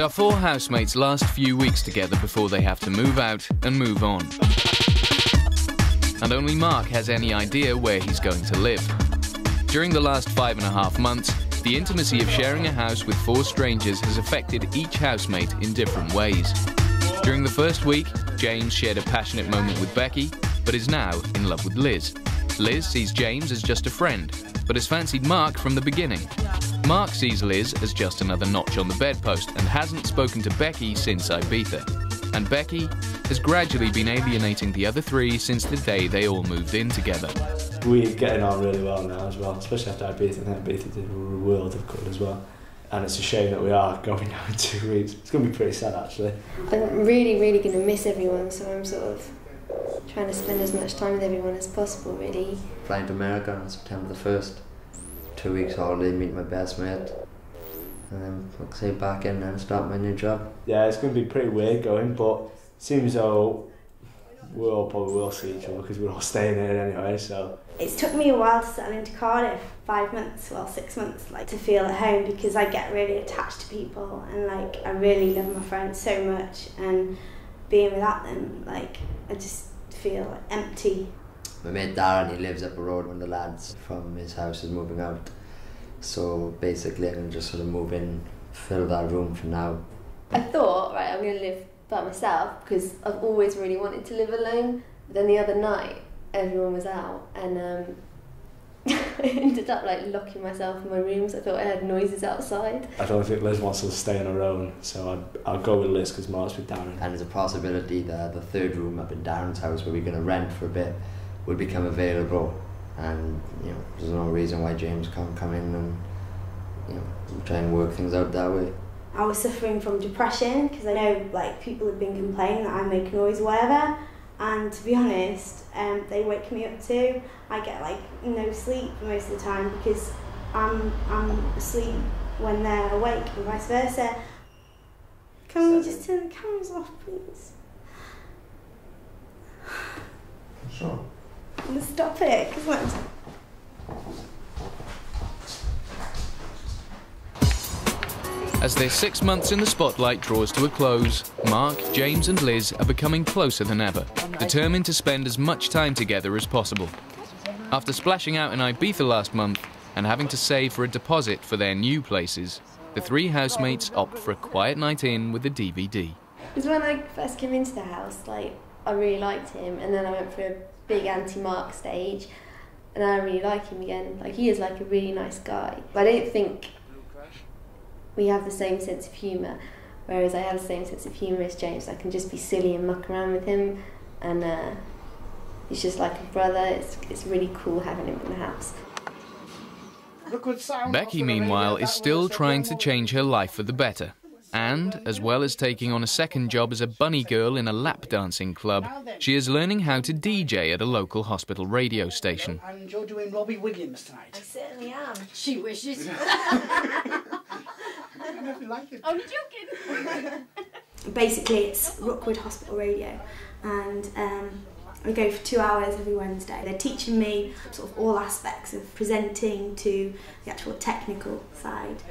It's our four housemates' last few weeks together before they have to move out and move on. And only Mark has any idea where he's going to live. During the last 5.5 months, the intimacy of sharing a house with four strangers has affected each housemate in different ways. During the first week, James shared a passionate moment with Becky, but is now in love with Liz. Liz sees James as just a friend, but has fancied Mark from the beginning. Mark sees Liz as just another notch on the bedpost and hasn't spoken to Becky since Ibiza. And Becky has gradually been alienating the other three since the day they all moved in together. We're getting on really well now as well, especially after Ibiza. I think Ibiza did a world of good as well. And it's a shame that we are going now in 2 weeks. It's going to be pretty sad, actually. I'm really going to miss everyone, so I'm sort of trying to spend as much time with everyone as possible, really. Flying to America on September the 1st. 2 weeks holiday, meet my best mate. And then, like I say, back in and start my new job. Yeah, it's going to be pretty weird going, but it seems though we all probably will see each other because we're all staying here anyway, so. It's took me a while to settle into Cardiff, 5 months, well 6 months, like to feel at home because I get really attached to people and like I really love my friends so much, and being without them, like I just feel empty. My mate Darren, he lives up the road when the lads from his house is moving out. So basically I can just sort of move in, fill that room for now. I thought, right, I'm going to live by myself because I've always really wanted to live alone. But then the other night, everyone was out and I ended up like locking myself in my rooms. I thought I heard noises outside. I don't think Liz wants to stay on her own, so I'll go with Liz because Mark's with Darren. And there's a possibility that the third room up in Darren's house where we're going to rent for a bit would become available, and you know there's no reason why James can't come in and you know try and work things out that way. I was suffering from depression because I know like people have been complaining that I make noise or whatever, and to be honest, they wake me up too. I get like no sleep most of the time because I'm asleep when they're awake and vice versa. Can we just turn the cameras off, please? Sure. Stop it, come on. As their 6 months in the spotlight draws to a close, Mark, James and Liz are becoming closer than ever, determined to spend as much time together as possible. After splashing out in Ibiza last month and having to save for a deposit for their new places, the three housemates opt for a quiet night in with a DVD. Because when I first came into the house, like, I really liked him, and then I went for a big anti-Mark stage, and I really like him again. Like, he is like a really nice guy. But I don't think we have the same sense of humour, whereas I have the same sense of humour as James. I can just be silly and muck around with him, and he's just like a brother. It's really cool having him in the house. Becky, meanwhile, is still trying to change her life for the better. And, as well as taking on a second job as a bunny girl in a lap dancing club, she is learning how to DJ at a local hospital radio station. And you're doing Robbie Williams tonight. I certainly am. She wishes. I'm joking. Basically, it's Rookwood Hospital Radio, and I go for 2 hours every Wednesday. They're teaching me sort of all aspects of presenting to the actual technical side.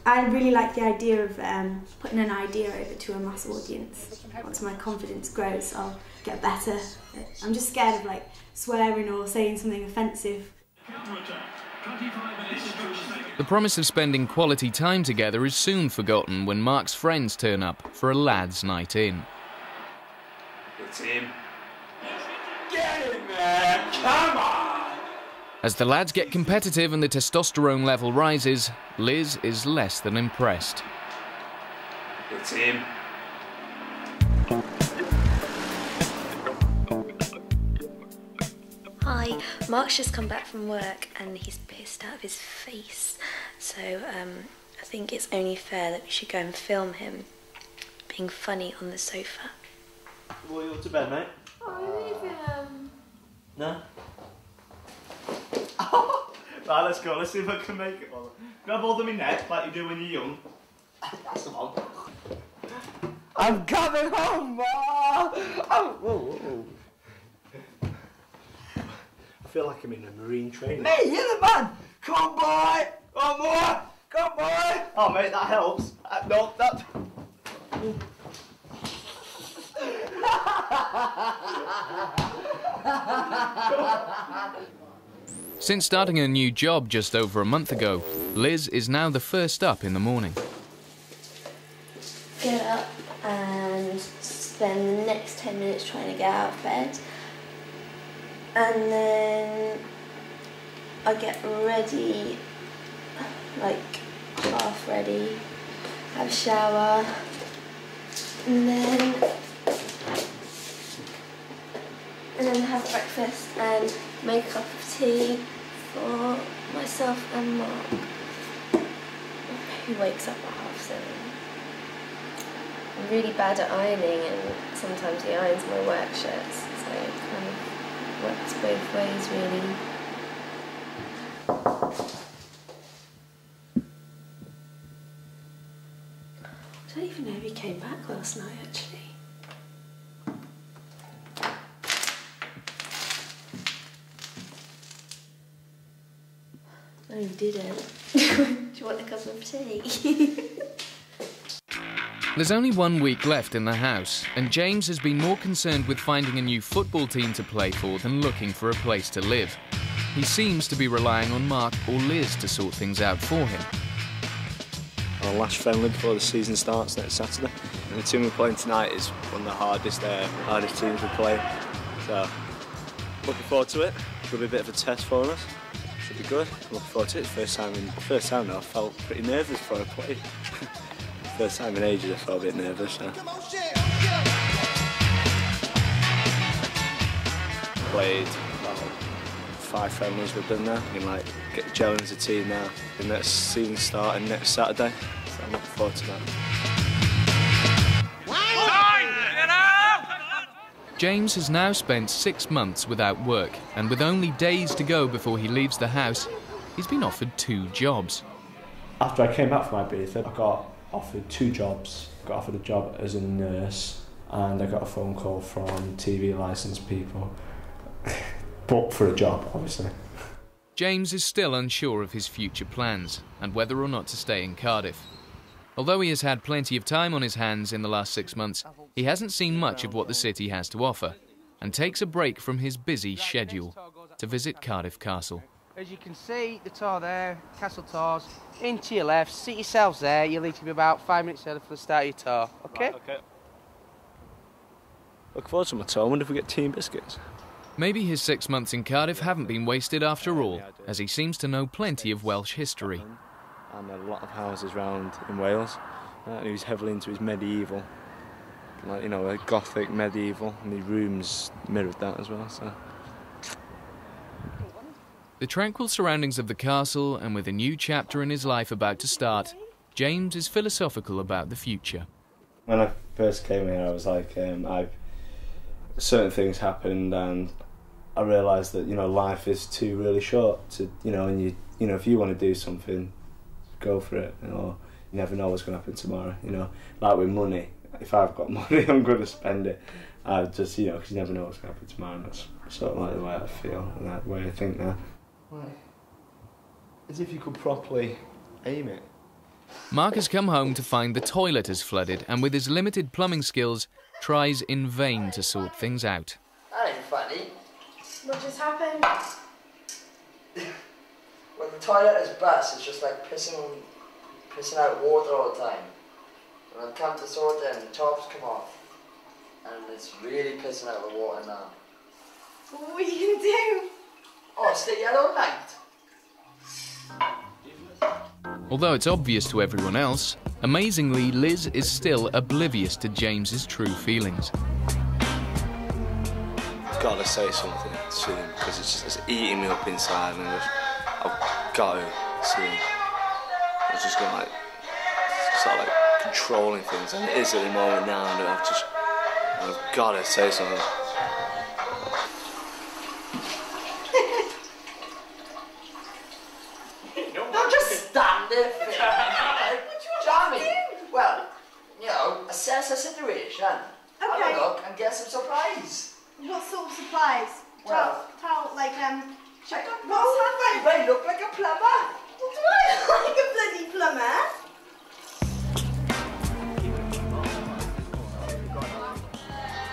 I really like the idea of putting an idea over to a mass audience. Once my confidence grows, I'll get better. I'm just scared of like swearing or saying something offensive. The promise of spending quality time together is soon forgotten when Mark's friends turn up for a lads' night in. It's him. Get in there, come on! As the lads get competitive and the testosterone level rises, Liz is less than impressed. It's him. Hi, Mark's just come back from work and he's pissed out of his face. So I think it's only fair that we should go and film him being funny on the sofa. Well, you're to bed, mate. Oh, leave him. No? Right, let's go. Let's see if I can make it. Grab hold of my neck like you do when you're young. That's the one. I'm coming home, Ma! Oh, whoa, whoa. I feel like I'm in a marine training. Mate, you're the man! Come on, boy! Come on, boy! Come on, boy! Oh, mate, that helps. No, that... Since starting a new job just over a month ago, Liz is now the first up in the morning. Get up and spend the next 10 minutes trying to get out of bed. And then I get ready, like half ready, have a shower, and then have breakfast and make a cup of tea for myself and Mark, who wakes up at 7:30. I'm really bad at ironing, and sometimes he irons my work shirts, so it kind of works both ways really. I don't even know if he came back last night actually. No, he didn't. Do you want a cup of tea? There's only 1 week left in the house, and James has been more concerned with finding a new football team to play for than looking for a place to live. He seems to be relying on Mark or Liz to sort things out for him. Our last friendly before the season starts next Saturday. And the team we're playing tonight is one of the hardest teams we play. So, looking forward to it. It'll be a bit of a test for us. Should be good. I'm looking forward to it. First time now I felt pretty nervous before I played. First time in ages I felt a bit nervous. So. Played about 5 friendlies with them now. We can like get gelling as a team now. The next season starting next Saturday. So I'm looking forward to that. James has now spent 6 months without work, and with only days to go before he leaves the house, he's been offered 2 jobs. After I came back from Ibiza, I got offered 2 jobs. I got offered a job as a nurse, and I got a phone call from TV licensed people. But for a job, obviously. James is still unsure of his future plans, and whether or not to stay in Cardiff. Although he has had plenty of time on his hands in the last 6 months, he hasn't seen much of what the city has to offer, and takes a break from his busy schedule to visit Cardiff Castle. As you can see, the tour there, Castle Tours, in to your left, seat yourselves there, you'll need to be about 5 minutes early for the start of your tour, okay? Right, okay. Look forward to my tour. I wonder if we get tea and biscuits. Maybe his 6 months in Cardiff haven't been wasted after all, as he seems to know plenty of Welsh history. And a lot of houses round in Wales, and he was heavily into his medieval, like, you know, a Gothic medieval, and the rooms mirrored that as well. So. The tranquil surroundings of the castle, and with a new chapter in his life about to start, James is philosophical about the future. When I first came here, I was like, certain things happened, and I realised that, you know, life is too really short to, you know, and you know, if you want to do something, go for it. You know, you never know what's going to happen tomorrow. You know, like with money, if I've got money, I'm going to spend it. I just, you know, because you never know what's going to happen tomorrow. And that's sort of like the way I feel and that way I think now. Right. As if you could properly aim it. Mark has come home to find the toilet has flooded, and with his limited plumbing skills, tries in vain to sort things out. That ain't funny. What just happened? When the toilet is burst, it's just like pissing out water all the time. When I come to sort it, the tops come off, and it's really pissing out the water now. What are you gonna do? Oh, stay here all night. Although it's obvious to everyone else, amazingly, Liz is still oblivious to James's true feelings. I've got to say something to him because it's eating me up inside, and I've got to see him. I was just going like, start like controlling things, and it is at the moment now, and I've got to say something. Don't just stand there. Jamie. Well, you know, assess the situation. Have a look and get some supplies. What sort of supplies? Well, tell like I don't know. I look like a plumber. Do I look like a bloody plumber?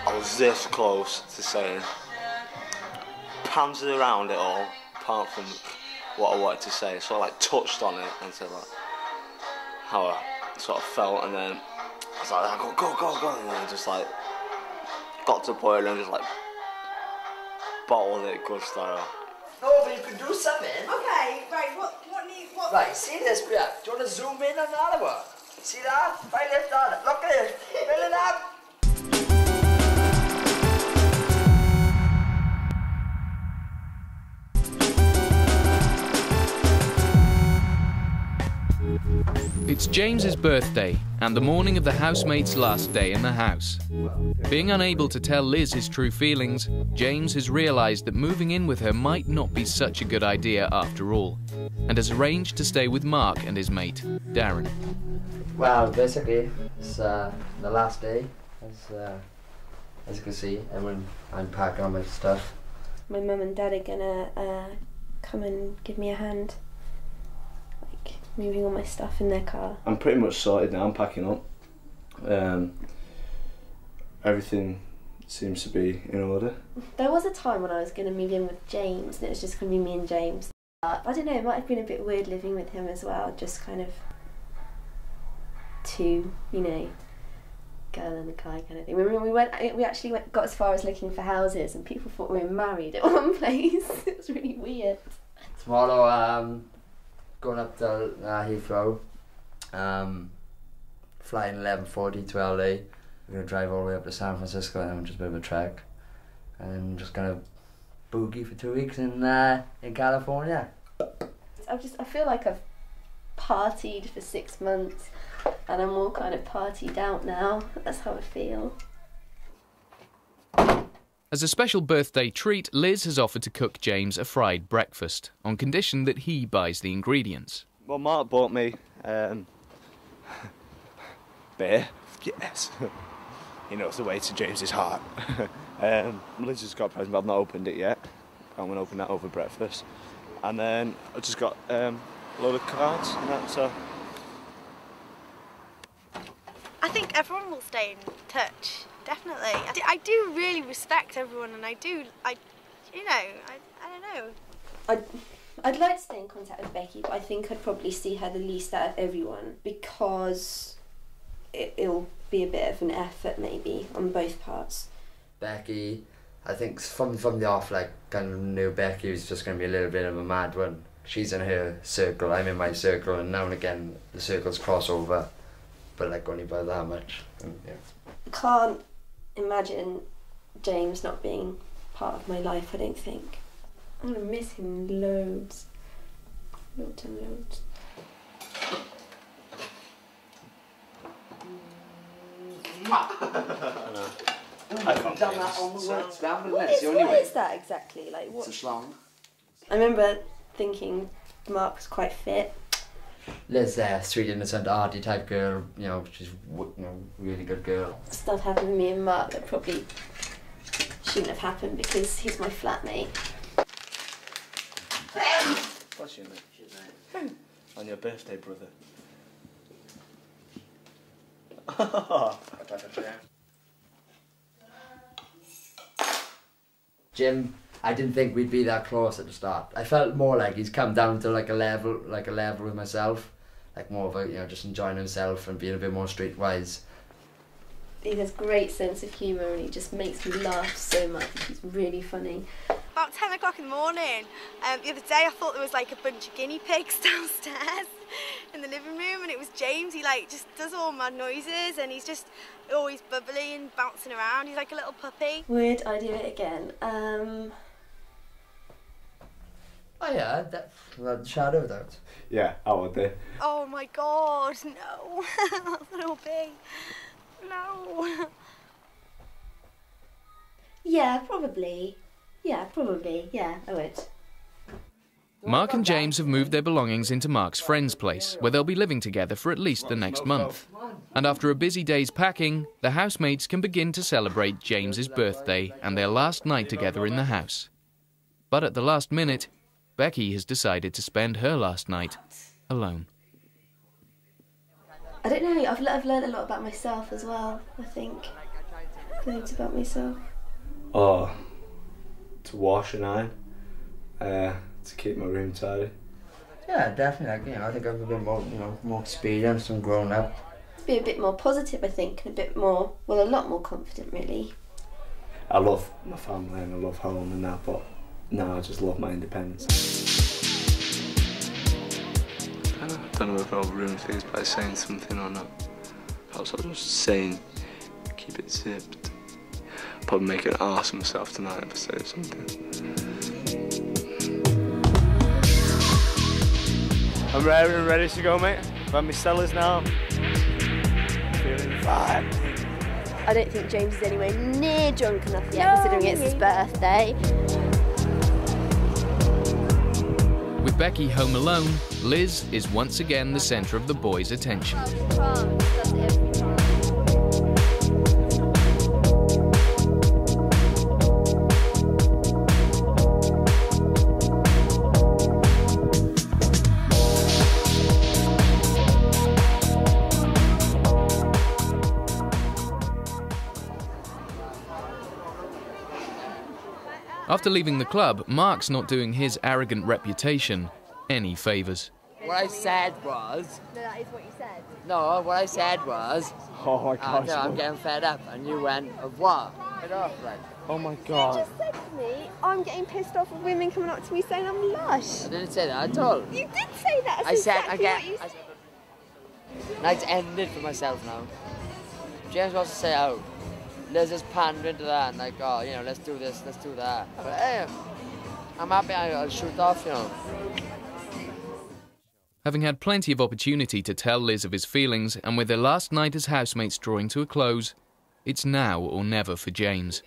I was this close to saying, panted around it all, apart from what I wanted to say. Sort of like touched on it and said like how I sort of felt, and then I was like, go, and then I just like got to the point and just like bottled it good style. No, but you can do something. Okay, right, what? Right, see this bit? Do you want to zoom in on that one? See that? Right, lift on it. Look at it. Fill it up. It's James's birthday and the morning of the housemate's last day in the house. Being unable to tell Liz his true feelings, James has realised that moving in with her might not be such a good idea after all, and has arranged to stay with Mark and his mate, Darren. Well, basically, it's the last day, as you can see, and I'm packing all my stuff. My mum and dad are gonna come and give me a hand, like moving all my stuff in their car. I'm pretty much sorted now. I'm packing up. Everything seems to be in order. There was a time when I was going to move in with James, and it was just going to be me and James. I don't know, it might have been a bit weird living with him as well, just kind of two, you know, girl and a guy kind of thing. We actually got as far as looking for houses, and people thought we were married at one place. It was really weird. Tomorrow, going up to Heathrow, flying 11:40 to LA. We're going to drive all the way up to San Francisco, and just a bit of a trek, and just going to boogie for 2 weeks in California. I feel like I've partied for 6 months, and I'm all kind of partied out now. That's how I feel. As a special birthday treat, Liz has offered to cook James a fried breakfast, on condition that he buys the ingredients. Well, Mark bought me beer. Yes. He knows the way to James's heart. Liz has got a present, but I've not opened it yet. I'm going to open that over breakfast. And then I've just got a load of cards and that, so... I think everyone will stay in touch, definitely. I do really respect everyone, and I don't know. I'd like to stay in contact with Becky, but I think I'd probably see her the least out of everyone, because it'll be a bit of an effort maybe on both parts. Becky, I think from the off, like, kind of knew Becky was just going to be a little bit of a mad one. She's in her circle, I'm in my circle, and now and again the circles cross over, but like only by that much. Yeah. I can't imagine James not being part of my life, I don't think. I'm going to miss him loads. Loads and loads. What is that exactly? Like, what? It's a schlong. I remember thinking Mark was quite fit. Liz, sweet, innocent, arty type girl. You know, she's really good girl. Stuff happened with me and Mark that probably shouldn't have happened because he's my flatmate. What's your name? On your birthday, brother. Jim, I didn't think we'd be that close at the start. I felt more like he's come down to like a level with myself, like more of a, just enjoying himself and being a bit more streetwise. He has great sense of humour and he just makes me laugh so much. He's really funny. About 10 o'clock in the morning, the other day I thought there was like a bunch of guinea pigs downstairs in the living room, and it was James. He like just does all mad noises and he's just always bubbly and bouncing around. He's like a little puppy. Would I do it again? Oh yeah, that shadow of doubt. Yeah, I would do. Oh my god, no. Little pig. No. Yeah, probably. Yeah, I would. Mark and James have moved their belongings into Mark's friend's place, where they'll be living together for at least the next month. And after a busy day's packing, the housemates can begin to celebrate James's birthday and their last night together in the house. But at the last minute, Becky has decided to spend her last night alone. I don't know, I've learned a lot about myself as well, I think. Loads about myself. Oh, wash and iron, to keep my room tidy. Yeah, definitely. I think I've been more experienced and grown up. Be a bit more positive, I think, and a bit more, well, a lot more confident, really. I love my family and I love home and that, but now I just love my independence. I don't know if I'll ruin things by saying something or not. Perhaps I'll just saying, keep it zipped. Probably make an arse of myself tonight if I say something. I'm ready to go, mate. I've had my sellers now. Feeling fine. I don't think James is anywhere near drunk enough yet, considering it's his birthday. With Becky home alone, Liz is once again the centre of the boys' attention. After leaving the club, Mark's not doing his arrogant reputation any favours. What I said was... No, that is what you said. No, what I said was... Oh my gosh. No, I'm getting fed up. And you went, of what? Get off, like. Oh my You god. just said to me, I'm getting pissed off with women coming up to me saying I'm lush. I didn't say that at all. You did say that. I said, exactly what you said. Night's ended for myself now. James wants to say out. Liz is pandering to that and like, oh, let's do this, let's do that. But hey, I'm happy I'll shoot off, Having had plenty of opportunity to tell Liz of his feelings, and with their last night as housemates drawing to a close, it's now or never for James.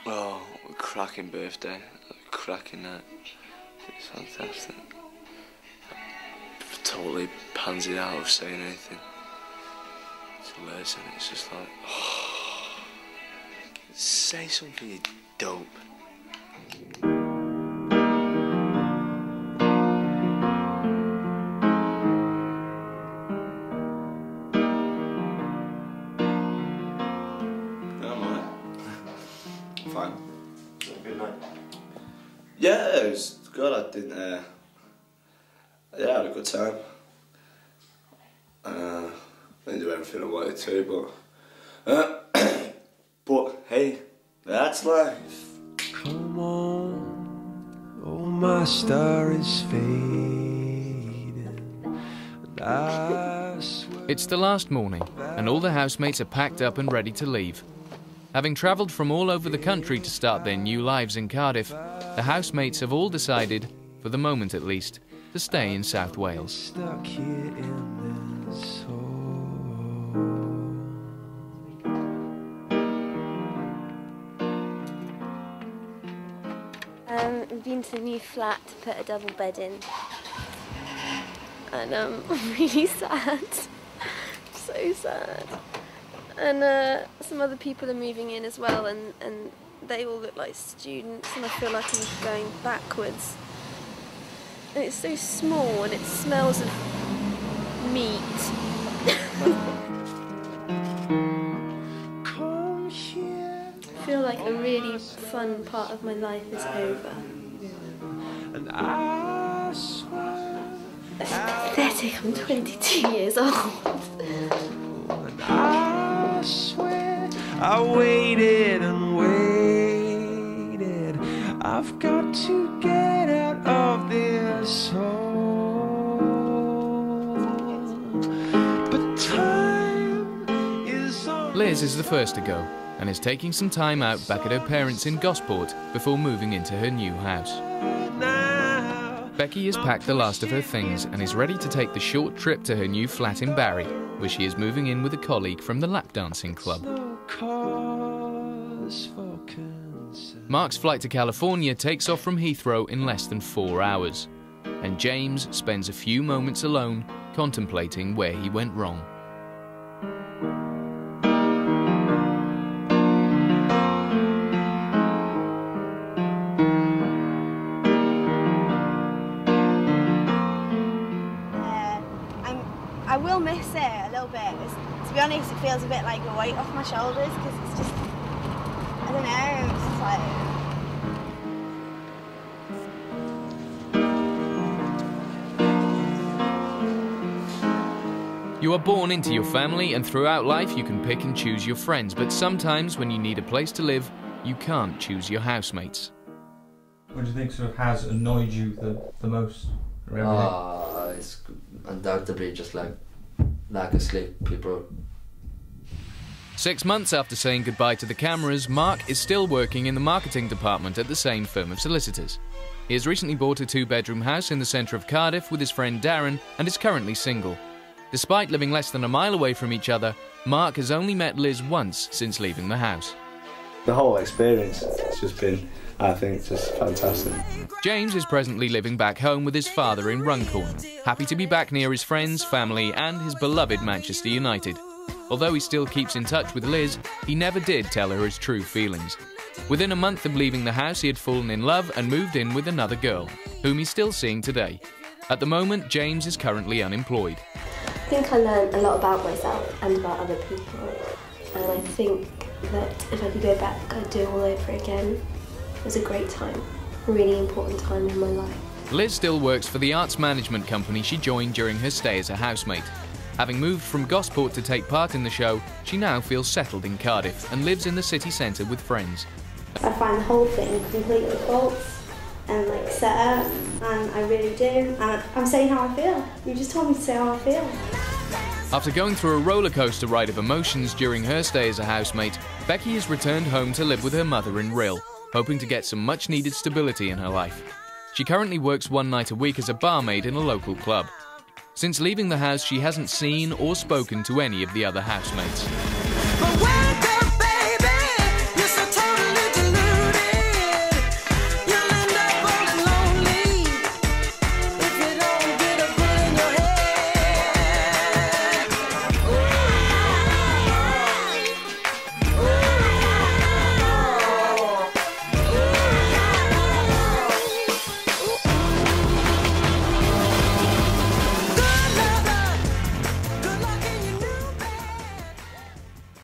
Oh, a cracking birthday, a cracking night. It's fantastic. Totally pansy out of saying anything. To Liz, and it's just like, oh, say something, you dope. Fine. Good night. Yeah, it was good. I didn't. I had a good time. Didn't do everything I wanted to, but hey, that's life. Come on, oh my star is fading, and I swear. It's the last morning, and all the housemates are packed up and ready to leave. Having travelled from all over the country to start their new lives in Cardiff, the housemates have all decided, for the moment at least, to stay in South Wales. Stuck here in this hole. We've been to the new flat to put a double bed in. And I'm really sad. So sad. And some other people are moving in as well, and they all look like students, and I feel like I'm going backwards. And it's so small, and it smells of meat. I feel like a really fun part of my life is over. And I swear It's pathetic, I'm 22 years old. and I swear I waited and waited. I've got to get out of this hole. But time is on. Liz is the first to go, and is taking some time out back at her parents' in Gosport before moving into her new house. Becky has packed the last of her things and is ready to take the short trip to her new flat in Barry, where she is moving in with a colleague from the lap dancing club. Mark's flight to California takes off from Heathrow in less than 4 hours, and James spends a few moments alone contemplating where he went wrong. I will miss it a little bit. To be honest, it feels a bit like a weight off my shoulders because it's just You are born into your family, and throughout life you can pick and choose your friends, but sometimes when you need a place to live, you can't choose your housemates. What do you think sort of has annoyed you the most? It's undoubtedly just like lack of sleep. People. 6 months after saying goodbye to the cameras, Mark is still working in the marketing department at the same firm of solicitors. He has recently bought a 2-bedroom house in the centre of Cardiff with his friend Darren and is currently single. Despite living less than a mile away from each other, Mark has only met Liz once since leaving the house. The whole experience has just been, I think, just fantastic. James is presently living back home with his father in Runcorn, happy to be back near his friends, family and his beloved Manchester United. Although he still keeps in touch with Liz, he never did tell her his true feelings. Within a month of leaving the house, he had fallen in love and moved in with another girl, whom he's still seeing today. At the moment, James is currently unemployed. I think I learned a lot about myself and about other people, and I think that if I could go back, I'd do it all over again. It was a great time, a really important time in my life. Liz still works for the arts management company she joined during her stay as a housemate. Having moved from Gosport to take part in the show, she now feels settled in Cardiff and lives in the city centre with friends. I find the whole thing completely false and set up, and I really do. And I'm saying how I feel. You just told me to say how I feel. After going through a roller coaster ride of emotions during her stay as a housemate, Becky has returned home to live with her mother in Rhyl, hoping to get some much needed stability in her life. She currently works 1 night a week as a barmaid in a local club. Since leaving the house, she hasn't seen or spoken to any of the other housemates.